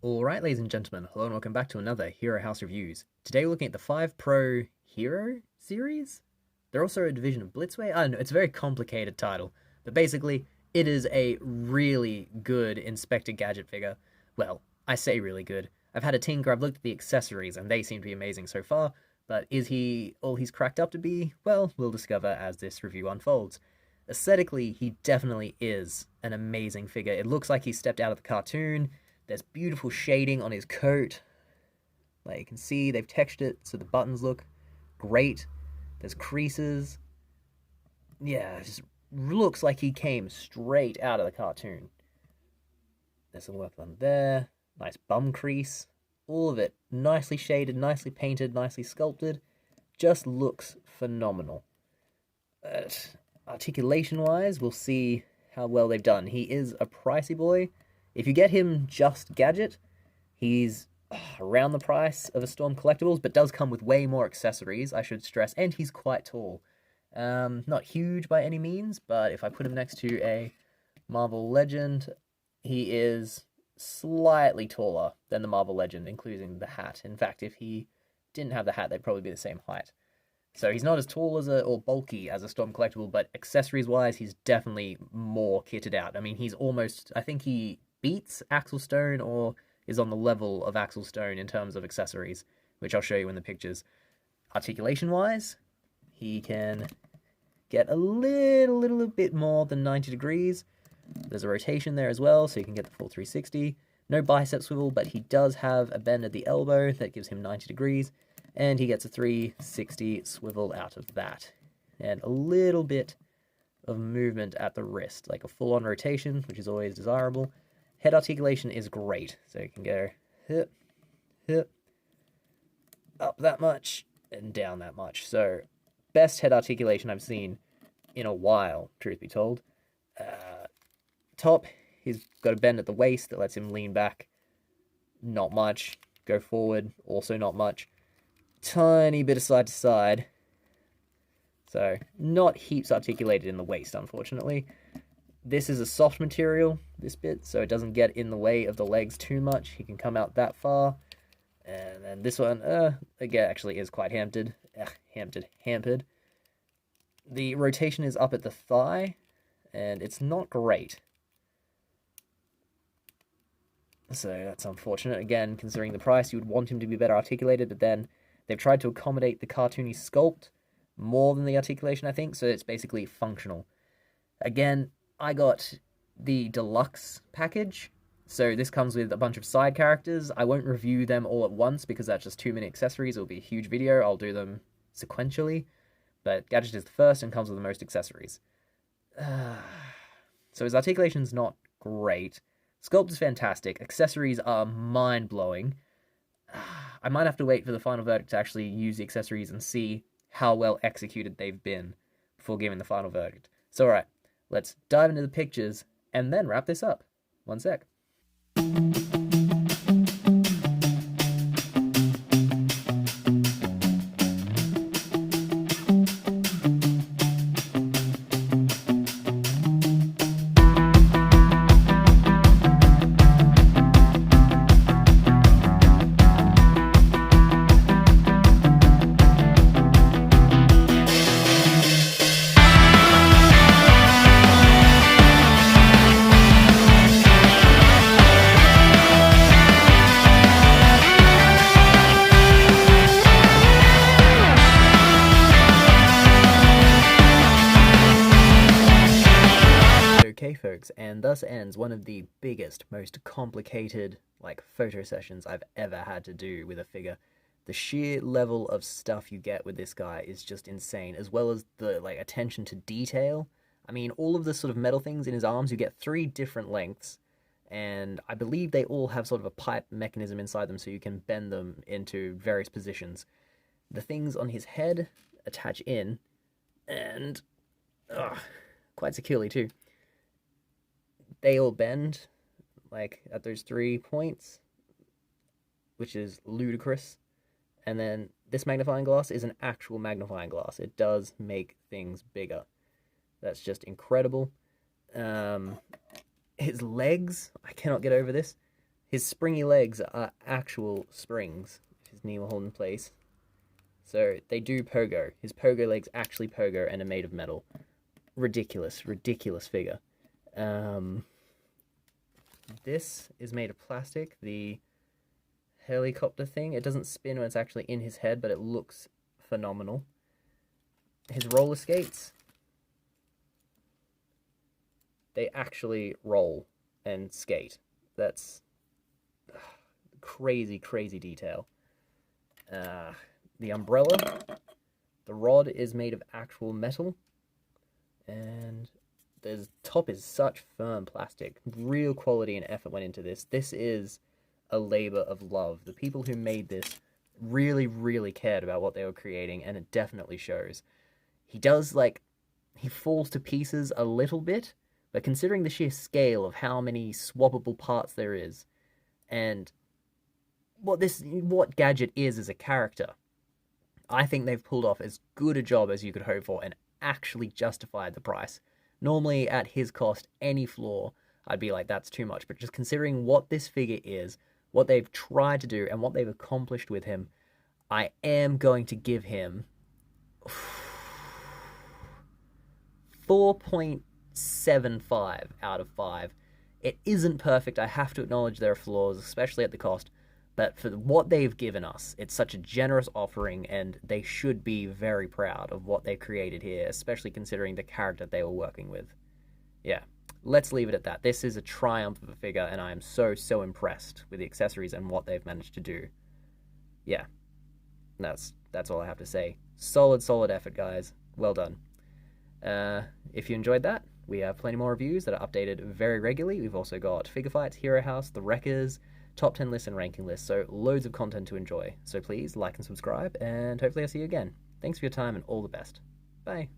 Alright, ladies and gentlemen, hello and welcome back to another Hero House Reviews. Today we're looking at the 5 Pro Hero series? They're also a division of Blitzway? I don't know, it's a very complicated title. But basically, it is a really good Inspector Gadget figure. Well, I say really good. I've had a tinker, I've looked at the accessories, and they seem to be amazing so far. But is he all he's cracked up to be? Well, we'll discover as this review unfolds. Aesthetically, he definitely is an amazing figure. It looks like he stepped out of the cartoon. There's beautiful shading on his coat. Like you can see, they've textured it so the buttons look great. There's creases. Yeah, it just looks like he came straight out of the cartoon. There's some work on there. Nice bum crease. All of it nicely shaded, nicely painted, nicely sculpted. Just looks phenomenal. Articulation-wise, we'll see how well they've done. He is a pricey boy. If you get him just Gadget, he's around the price of a Storm Collectibles, but does come with way more accessories, I should stress, and he's quite tall. Not huge by any means, but if I put him next to a Marvel Legend, he is slightly taller than the Marvel Legend, including the hat. In fact, if he didn't have the hat, they'd probably be the same height. So he's not as tall as or bulky as a Storm Collectible, but accessories-wise, he's definitely more kitted out. I mean, he's almost, I think he beats Axel Stone or is on the level of Axel Stone in terms of accessories, which I'll show you in the pictures. Articulation-wise, he can get a little bit more than 90 degrees. There's a rotation there as well, so you can get the full 360. No bicep swivel, but he does have a bend at the elbow that gives him 90 degrees. And he gets a 360 swivel out of that. And a little bit of movement at the wrist, like a full-on rotation, which is always desirable. Head articulation is great. So you can go hip, hip, up that much, and down that much. So best head articulation I've seen in a while, truth be told. Top, he's got a bend at the waist that lets him lean back. Not much. Go forward, also not much. Tiny bit of side to side. So, not heaps articulated in the waist, unfortunately. This is a soft material, this bit, so it doesn't get in the way of the legs too much. He can come out that far. And then this one, again, actually is quite hampered. Hampered. The rotation is up at the thigh, and it's not great. So that's unfortunate. Again, considering the price, you would want him to be better articulated, but then they've tried to accommodate the cartoony sculpt more than the articulation, I think, so it's basically functional. Again, I got the deluxe package, so this comes with a bunch of side characters. I won't review them all at once because that's just too many accessories. It'll be a huge video. I'll do them sequentially, but Gadget is the first and comes with the most accessories. So his articulation's not great. Sculpt is fantastic. Accessories are mind-blowing. I might have to wait for the final verdict to actually use the accessories and see how well executed they've been before giving the final verdict. So alright, let's dive into the pictures and then wrap this up. One sec. Okay, folks, and thus ends one of the biggest, most complicated, photo sessions I've ever had to do with a figure. The sheer level of stuff you get with this guy is just insane, as well as the, attention to detail. I mean, all of the sort of metal things in his arms, you get 3 different lengths, and I believe they all have sort of a pipe mechanism inside them so you can bend them into various positions. The things on his head attach in, and, quite securely too. They all bend, at those 3 points, which is ludicrous. And then this magnifying glass is an actual magnifying glass. It does make things bigger. That's just incredible. His legs, I cannot get over this. His springy legs are actual springs. His knee will hold in place. So they do pogo. His pogo legs actually pogo and are made of metal. Ridiculous, ridiculous figure. This is made of plastic. The helicopter thing, it doesn't spin when it's actually in his head, but it looks phenomenal. His roller skates, they actually roll and skate. That's crazy, crazy detail. The umbrella, the rod is made of actual metal, and the top is such firm plastic. Real quality and effort went into this. This is a labor of love. The people who made this really, really cared about what they were creating, and it definitely shows. He does, like, he falls to pieces a little bit, but considering the sheer scale of how many swappable parts there is, and what Gadget is as a character, I think they've pulled off as good a job as you could hope for and actually justified the price. Normally, at his cost, any flaw, I'd be like, that's too much. But just considering what this figure is, what they've tried to do, and what they've accomplished with him, I am going to give him 4.75 out of 5. It isn't perfect. I have to acknowledge there are flaws, especially at the cost. But for what they've given us, it's such a generous offering, and they should be very proud of what they've created here, especially considering the character they were working with. Yeah, let's leave it at that. This is a triumph of a figure, and I am so, so impressed with the accessories and what they've managed to do. Yeah, that's all I have to say. Solid, solid effort, guys. Well done. If you enjoyed that, we have plenty more reviews that are updated very regularly. We've also got Figure Fights, Hero House, The Wreckers, top 10 lists and ranking lists, so loads of content to enjoy. So please like and subscribe, and hopefully I'll see you again. Thanks for your time and all the best. Bye.